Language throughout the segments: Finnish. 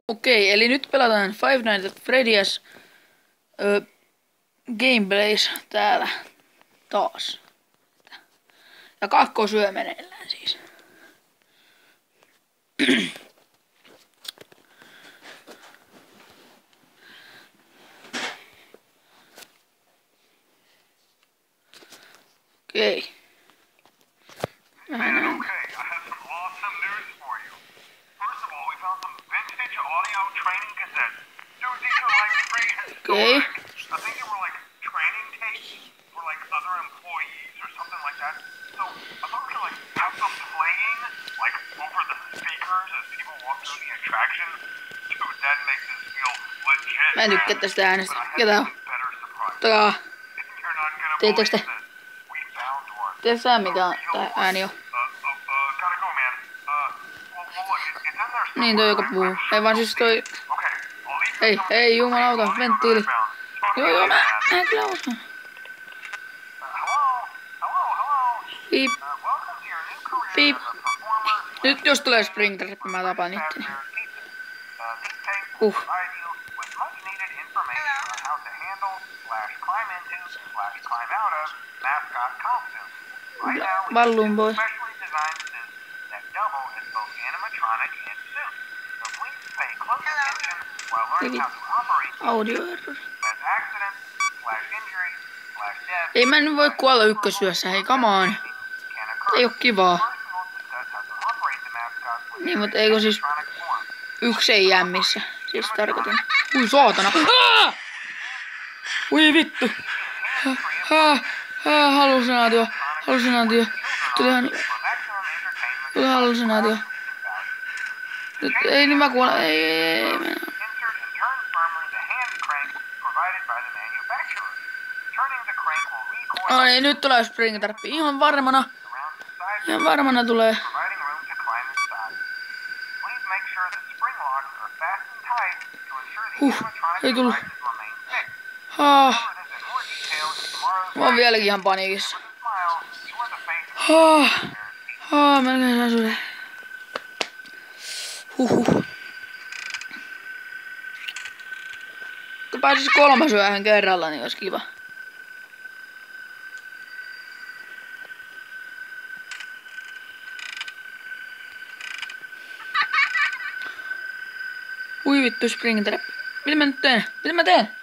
Okei, eli nyt pelataan Five Nights at Freddy's gameplays täällä taas. Ja kakkosyö meneillään siis. Okei. Vähän näin. Okei. Mä en tykkää tästä äänestä. Ketä on? Takaa. Tiedättekö te? Tiedätkö sä mikä on tää ääni on? Niin toi joka puhuu. Ei vaan siis toi... Ei jumalauta, venttiili. Joo, mä kyllä osaan. Piip. Piip. Nyt jos tulee Springtrap, mä tapaan itteni. Balloon Boy. Audio error. Ei mä nyt voi kuolla ykkösyössä, hei come on. Ei oo kivaa. Niin, mutta eikö siis yksi ei jää missä? Siis tarkoitan. Ui saatana. Ui vittu. Hallusinaatio. Tuli hallusinaatio. Nyt ei nyt mä kuolen. Ei. Ai nyt tulee Springtrap. Ihan varmana tulee. Ei tullut. Mä oon vieläkin ihan paniikissa. Melkein saa sydän. Kun pääsis kolmasyöhön kerralla, niin olisi kiva. Ui vittu Springtrap. Mitä mä nyt teen? Mitä mä teen?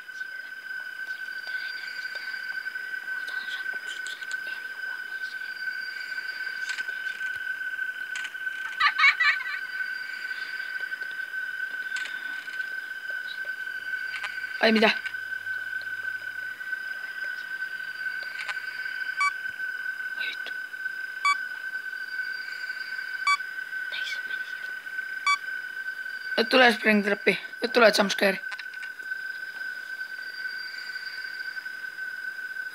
Ai mitä? Nyt tulee Springtrappi. Nyt tulee jumpscare.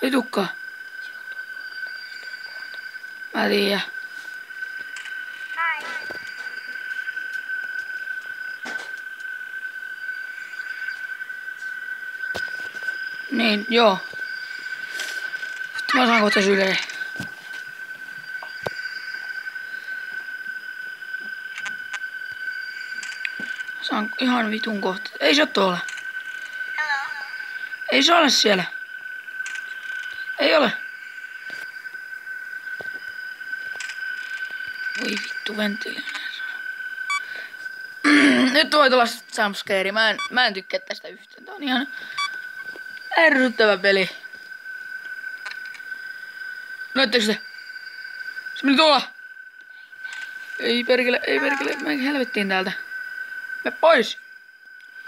Ei tukkaa. Mä tiedän. Niin, joo. Sitten mä saan kohta sydän. Saan ihan vitun kohta. Ei se oo tuolla. Ei se ole siellä. Ei ole. Voi vittu venttiili. Nyt voi tulla jumpscare. Mä en tykkää tästä yhtään. Tää on ihan ärsyttävä peli. Näettekö se? Se meni tuolla. Ei perkele. Mä helvettiin täältä. Mene pois.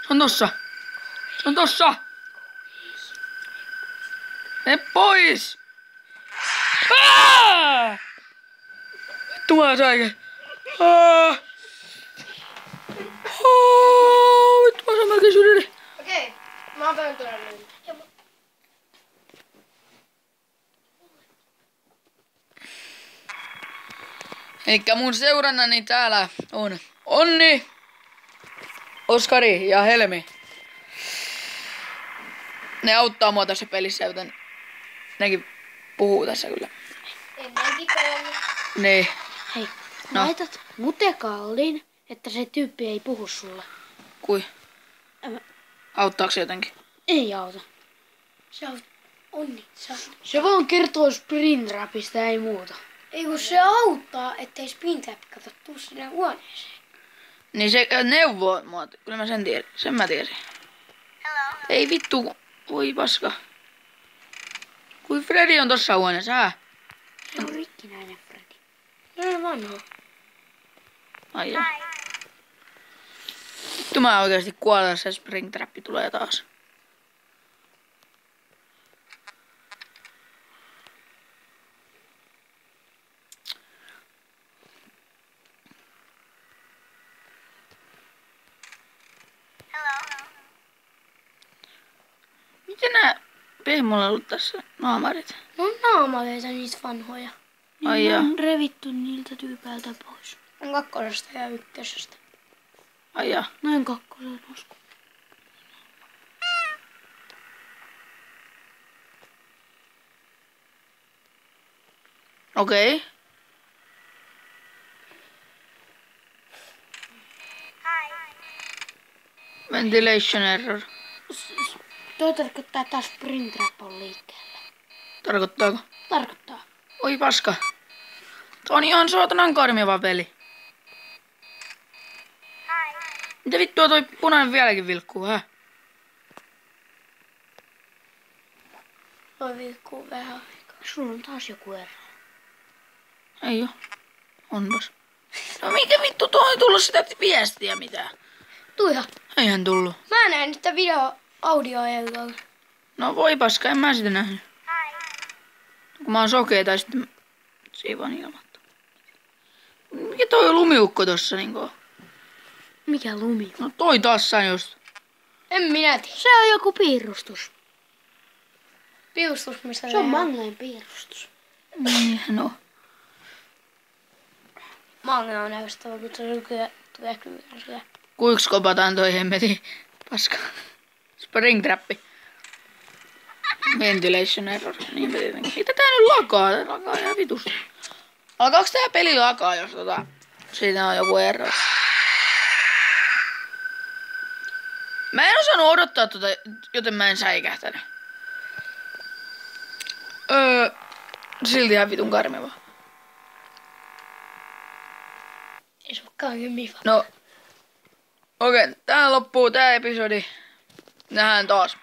Se on tossa. Mene pois. Vittu mä saikin. Vittu mä saan melkein sydäni. Okei, mä oon pöntönä nyt. Elikkä mun seurannani täällä on Onni, Oskari ja Helmi. Ne auttaa mua tässä pelissä, joten nekin puhuu tässä kyllä. Ennenkin pelannut. Niin. Hei, No. laitat mutekallin, että se tyyppi ei puhu sulle. Kui? Älä- Auttaako se jotenkin? Ei auta. Se on niin. Se vaan kertoo Springtrapista, ei muuta. Ei kun se auttaa, ettei Springtrap kato tuu sinne huoneeseen. Niin se neuvoo mua. Kyllä mä sen tiedän. Sen mä tiesin. Ei vittu. Voi paska. Kui Freddy on tossa huoneessa, Se on rikkinäinen Freddy. Se on vanha. Ai joo. Vittu mä oikeesti kuolen, se Springtrappi tulee taas. Miten nää pehmolla ollut tässä naamarit? No on naamaleita niitä vanhoja. Ai joo. On revitty niiltä tyypäiltä pois. On kakkosesta ja ykkösestä. Ai joo. Näin kakkosen usko. Okei. Ventilation error. Toi tarkoittaa, että taas Springtrap on liikkeellä. Tarkoittaako? Tarkoittaa. Oi paska. Tuo on ihan saatanan karmiva peli. Mitä vittua toi punainen vieläkin vilkkuu, hä? Voi vilkkuu vähän aikaa. Sulla on taas joku ero. Ei oo. Onpas. No mikä vittu tuo ei tullut sitä viestiä mitään? Tuiha. Eihän tullut. Mä näen sitä audioeroa. No voi paska, en mä sitä nähnyt. Kun mä oon sokea tai sitten se ei vaan ilmoittaa. Mikä toi on lumiukko tossa niinku? Mikä lumi? No toi tossa just. En minä tiedä. Se on joku piirustus. Piustus, missä Se on Mangleen piirustus. Niinhän on. Mange on näystävä, kun se tulee kyllä. Kuiks kopataan toi hemmetin paska? Springtrappi. Ventilation error. Niin tietenkin. Mitä tää nyt lakaa? Tää lakaa ihan vitusti. Alkaaks tää peli lakaa, jos siitä on joku error? Mä en osannut odottaa joten mä en säikähtänyt. Silti ihan vitun karmiva. Ei se olekaan hyvin. No. Okei, tähän loppuu tää episodi. Nähdään taas.